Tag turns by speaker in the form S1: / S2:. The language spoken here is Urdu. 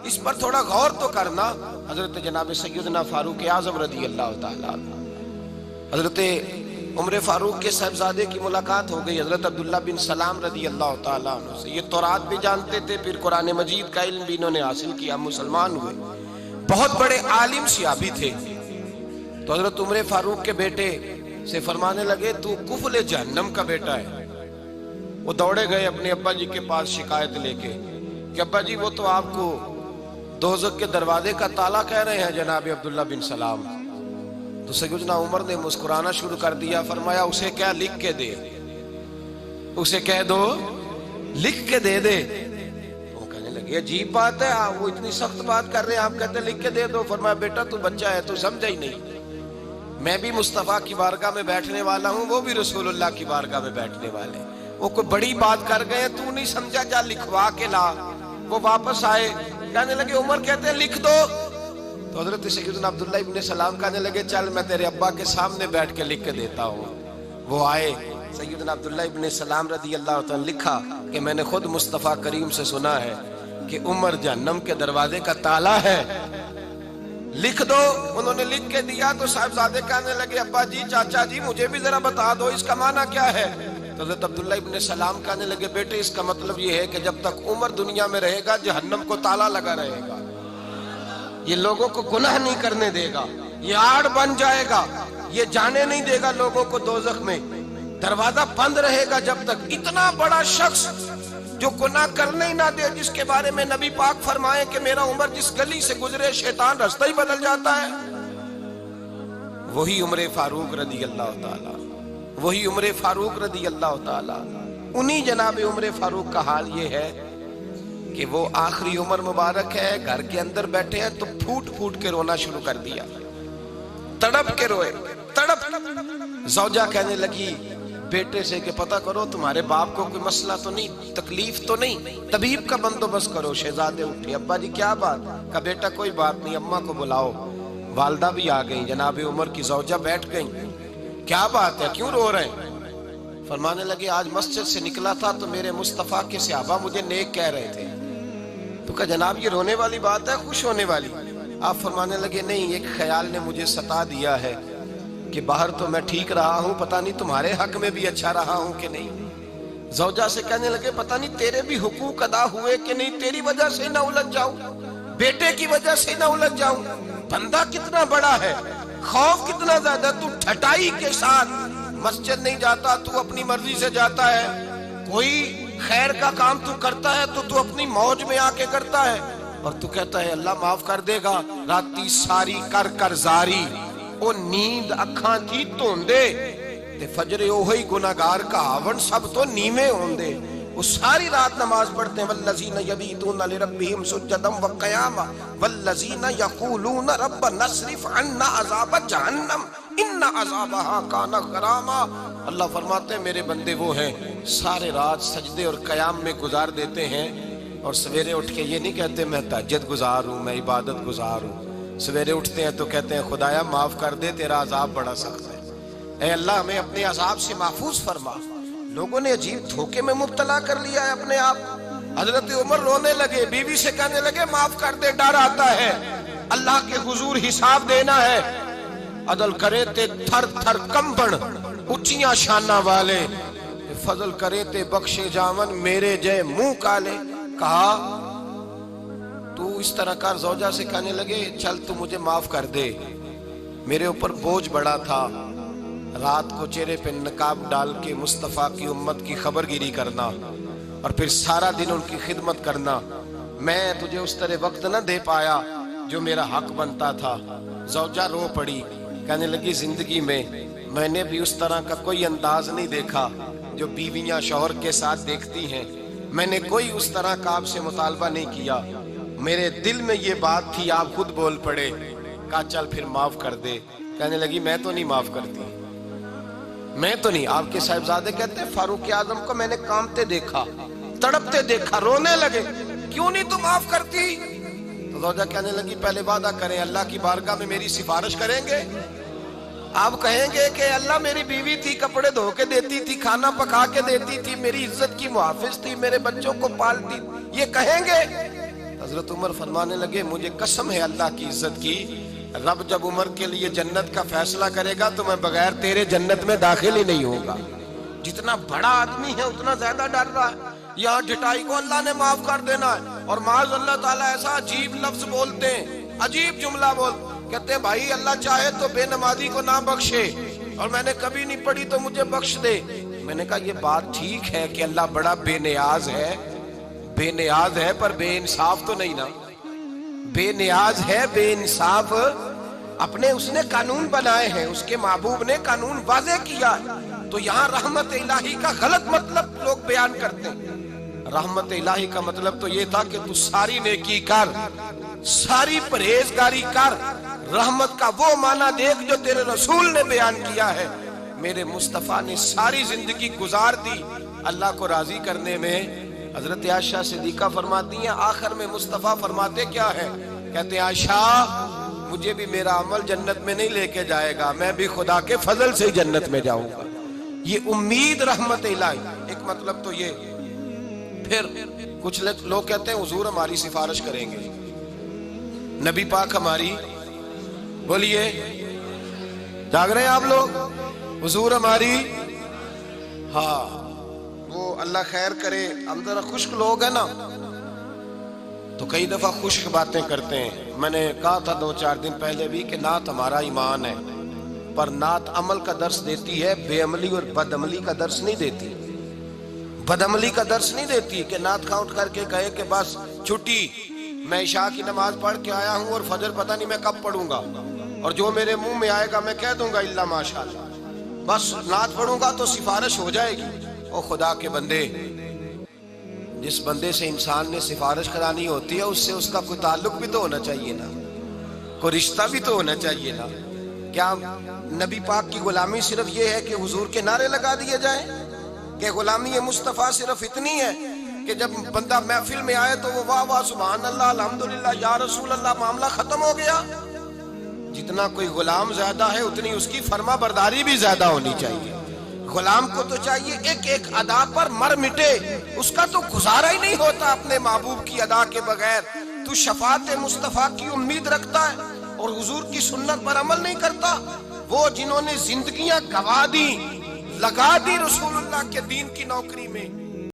S1: اس پر تھوڑا غور تو کرنا۔ حضرت جناب سیدنا فاروق اعظم رضی اللہ تعالیٰ عنہ، حضرت عمر فاروق کے صاحبزادے کی ملاقات ہو گئی حضرت عبداللہ بن سلام رضی اللہ تعالیٰ عنہ سے۔ یہ تورات بھی جانتے تھے، پھر قرآن مجید کا علم بھی انہوں نے حاصل کیا، مسلمان ہوئے، بہت بڑے عالم صحابی تھے۔ تو حضرت عمر فاروق کے بیٹے سے فرمانے لگے تو کفل جہنم کا بیٹا ہے۔ وہ دوڑے گئے اپنے ابا جی کے پاس شکایت لے کے کہ ابا جی وہ تو آپ کو دوزخ کے دروازے کا تالا کہہ رہے ہیں جناب عبداللہ بن سلام۔ تو سیدنا عمر نے مسکرانا شروع کر دیا، فرمایا اسے کیا لکھ کے دے، اسے کہہ دو لکھ کے دے دے۔ وہ کہنے لگے عجیب بات ہے، وہ اتنی سخت بات کر رہے ہیں، آپ کہتے ہیں لکھ کے دے دو۔ فرمایا بیٹا تو بچہ ہے، تو سمجھا ہی نہیں، میں بھی مصطفیٰ کی بارگاہ میں بیٹھنے والا ہوں، وہ بھی رسول اللہ کی بارگاہ میں بیٹھنے والے، وہ کوئی بڑی بات کر گئے، تو نہیں سمجھا، جا لکھوا کے لا۔ وہ واپس آئے، کہنے لگے عمر کہتے ہیں لکھ دو۔ تو حضرت سیدنا عبداللہ ابن سلام کہنے لگے چل میں تیرے ابا کے سامنے بیٹھ کے لکھ کے دیتا ہوں۔ وہ آئے، سیدنا عبداللہ ابن سلام رضی اللہ تعالیٰ لکھا کہ میں نے خود مصطفیٰ کریم سے سنا ہے کہ عمر جہنم کے دروازے کا تالا ہے، لکھ دو۔ انہوں نے لکھ کے دیا تو صاحبزادے کہنے لگے ابا جی چاچا جی مجھے بھی ذرا بتا دو اس کا معنی کیا ہے۔ تو حضرت عبداللہ ابن سلام کہنے لگے بیٹے اس کا مطلب یہ ہے کہ جب تک عمر دنیا میں رہے گا جہنم کو تالا لگا رہے گا، یہ لوگوں کو گناہ نہیں کرنے دے گا، یہ آڑ بن جائے گا، یہ جانے نہیں دے گا لوگوں کو دوزخ میں، دروازہ بند رہے گا جب تک۔ اتنا بڑا شخص جو گناہ کرنے ہی نہ دے، جس کے بارے میں نبی پاک فرمائے کہ میرا عمر جس گلی سے گزرے شیطان رستہ ہی بدل جاتا ہے، وہی عمر فاروق رضی اللہ تعالیٰ، وہی عمر فاروق رضی اللہ تعالیٰ۔ انہی جناب عمر فاروق کا حال یہ ہے کہ وہ آخری عمر مبارک ہے، گھر کے اندر بیٹھے ہیں تو پھوٹ پھوٹ کے رونا شروع کر دیا، تڑپ کے روئے، تڑپ۔ زوجہ کہنے لگی بیٹے سے کہ پتہ کرو تمہارے باپ کو کوئی مسئلہ تو نہیں، تکلیف تو نہیں، طبیب کا بندوبست کرو۔ شہزادے اٹھے، ابا جی کیا بات؟ کہا بیٹا کوئی بات نہیں، اماں کو بلاؤ۔ والدہ بھی آ گئیں، جناب عمر کی زوجہ بیٹھ گئیں، کیا بات ہے کیوں رو رہے ہیں؟ فرمانے لگے آج مسجد سے نکلا تھا تو میرے مصطفیٰ کے صحابہ مجھے نیک کہہ رہے تھے۔ تو کہا جناب یہ رونے والی بات ہے خوش ہونے والی؟ آپ فرمانے لگے نہیں، ایک خیال نے مجھے ستا دیا ہے کہ باہر تو میں ٹھیک رہا ہوں، پتہ نہیں تمہارے حق میں بھی اچھا رہا ہوں کہ نہیں۔ زوجہ سے کہنے لگے پتہ نہیں تیرے بھی حقوق ادا ہوئے کہ نہیں، تیری وجہ سے نہ الجھ جاؤں، بیٹے کی وجہ سے نہ الجھ جاؤں۔ بندہ کتنا بڑا ہے، خوف کتنا زیادہ، تو ٹھٹائی کے ساتھ مسجد نہیں جاتا، تو اپنی مرضی سے جاتا ہے، کوئی خیر کا کام تو کرتا ہے تو اپنی موج میں آ کے کرتا ہے، اور تو کہتا ہے اللہ معاف کر دے گا۔ راتی ساری کر کر زاری، او نیند اکھاں تھی توندے تے فجر اوہی گناہگار کا آون سب تو نیمے ہوندے۔ وہ ساری رات نماز پڑھتے ہیں، والذین یبیتون لربہم سجدا وقیاما والذین یقولون ربنا اصرف عنا عذاب جہنم ان عذابہا کان غراما۔ اللہ فرماتے ہیں میرے بندے وہ ہیں سارے رات سجدے اور قیام میں گزار دیتے ہیں، اور سویرے اٹھ کے یہ نہیں کہتے میں تہجد گزار ہوں، میں عبادت گزار ہوں۔ سویرے اٹھتے ہیں تو کہتے ہیں خدایا معاف کر دے، تیرا عذاب بڑا سخت ہے، اے اللہ ہمیں اپنے عذاب سے محفوظ فرما۔ لوگوں نے عجیب دھوکے میں مبتلا کر لیا ہے اپنے آپ۔ حضرت عمر رونے لگے، بیوی سے کہنے لگے معاف کر دے، ڈر آتا ہے، اللہ کے حضور حساب دینا ہے۔ عدل کرے تے تھر تھر کمبن اچیاں شانہ والے، فضل کرے تے بخشے جاون میرے جے منہ کالے۔ کہا تو اس طرح کر، زوجہ سے کہنے لگے چل تو مجھے معاف کر دے، میرے اوپر بوجھ بڑا تھا، رات کو چہرے پہ نقاب ڈال کے مصطفیٰ کی امت کی خبر گیری کرنا اور پھر سارا دن ان کی خدمت کرنا، میں تجھے اس طرح وقت نہ دے پایا جو میرا حق بنتا تھا۔ زوجہ رو پڑی، کہنے لگی زندگی میں نے بھی اس طرح کا کوئی انداز نہیں دیکھا جو بیویاں شوہر کے ساتھ دیکھتی ہیں، میں نے کوئی اس طرح کا آپ سے مطالبہ نہیں کیا، میرے دل میں یہ بات تھی، آپ خود بول پڑے۔ کہا چل پھر معاف کر دے۔ کہنے لگی میں تو نہیں معاف کرتی، میں تو نہیں۔ آپ کے صاحبزادے کہتے ہیں فاروق اعظم کو میں نے کامتے دیکھا، تڑپتے دیکھا، رونے لگے، کیوں نہیں تو معاف کرتی؟ تو زوجہ کہنے لگی پہلے وعدہ کریں اللہ کی بارگاہ میں میری سفارش کریں گے؟ آپ کہیں گے کہ اللہ میری بیوی تھی، کپڑے دھو کے دیتی تھی، کھانا پکا کے دیتی تھی، میری عزت کی محافظ تھی، میرے بچوں کو پالتی، یہ کہیں گے؟ حضرت عمر فرمانے لگے مجھے قسم ہے اللہ کی عزت کی، رب جب عمر کے لیے جنت کا فیصلہ کرے گا تو میں بغیر تیرے جنت میں داخل ہی نہیں ہوگا۔ جتنا بڑا آدمی ہے اتنا زیادہ ڈر رہا ہے، یہاں ڈٹائی کو اللہ نے معاف کر دینا ہے، اور معاذ اللہ تعالیٰ ایسا عجیب لفظ بولتے ہیں، عجیب جملہ کہتے ہیں بھائی اللہ چاہے تو بے نمازی کو نہ بخشے، اور میں نے کبھی نہیں پڑھی تو مجھے بخش دے۔ میں نے کہا یہ بات ٹھیک ہے کہ اللہ بڑا بے نیاز ہے پر بے انصاف تو نہیں نا، بے نیاز ہے، بے انصاف اپنے اس نے قانون بنائے ہیں، اس کے محبوب نے قانون واضح کیا ہے، تو یہاں رحمت الہی کا غلط مطلب لوگ بیان کرتے ہیں۔ رحمت الہی کا مطلب تو یہ تھا کہ تو ساری نیکی کر، ساری پرہیزگاری کر، رحمت کا وہ معنی دیکھ جو تیرے رسول نے بیان کیا ہے۔ میرے مصطفیٰ نے ساری زندگی گزار دی اللہ کو راضی کرنے میں۔ حضرت عائشہ صدیقہ فرماتی ہیں آخر میں مصطفیٰ فرماتے کیا ہے، کہتے ہیں عائشہ مجھے بھی میرا عمل جنت میں نہیں لے کے جائے گا، میں بھی خدا کے فضل سے جنت میں جاؤں گا۔ یہ امید رحمت الہی، ایک مطلب تو یہ۔ پھر کچھ لوگ کہتے ہیں حضور ہماری سفارش کریں گے، نبی پاک ہماری، بولیے جاگ رہے ہیں آپ لوگ، حضور ہماری، ہاں وہ اللہ خیر کرے، ہم ذرا خشک لوگ ہیں نا تو کئی دفعہ خشک باتیں کرتے ہیں۔ میں نے کہا تھا 2-4 دن پہلے بھی کہ نعت ہمارا ایمان ہے، پر نعت عمل کا درس دیتی ہے، بے عملی اور بد عملی کا درس نہیں دیتی۔ بد عملی کا درس نہیں دیتی کہ نعت خواں اٹھ کر کے کہے کہ بس چھٹی، میں عشاء کی نماز پڑھ کے آیا ہوں اور فجر پتہ نہیں میں کب پڑھوں گا، اور جو میرے منہ میں آئے گا میں کہہ دوں گا الا ماشاءاللہ، بس نعت پڑھوں گا تو سفارش ہو جائے گی۔ او خدا کے بندے، جس بندے سے انسان نے سفارش کرانی ہوتی ہے اس سے اس کا کوئی تعلق بھی تو ہونا چاہیے نا، کوئی رشتہ بھی تو ہونا چاہیے نا۔ کیا نبی پاک کی غلامی صرف یہ ہے کہ حضور کے نعرے لگا دیے جائیں، کہ غلامی مصطفیٰ صرف اتنی ہے کہ جب بندہ محفل میں آئے تو وہ واہ واہ سبحان اللہ الحمدللہ یا رسول اللہ، معاملہ ختم ہو گیا؟ جتنا کوئی غلام زیادہ ہے اتنی اس کی فرما برداری بھی زیادہ ہونی چاہیے۔ غلام کو تو چاہیے ایک ایک ادا پر مر مٹے، اس کا تو گزارا ہی نہیں ہوتا اپنے محبوب کی ادا کے بغیر۔ تو شفاعت مصطفیٰ کی امید رکھتا ہے اور حضور کی سنت پر عمل نہیں کرتا۔ وہ جنہوں نے زندگیاں گوا دی، لگا دی رسول اللہ کے دین کی نوکری میں،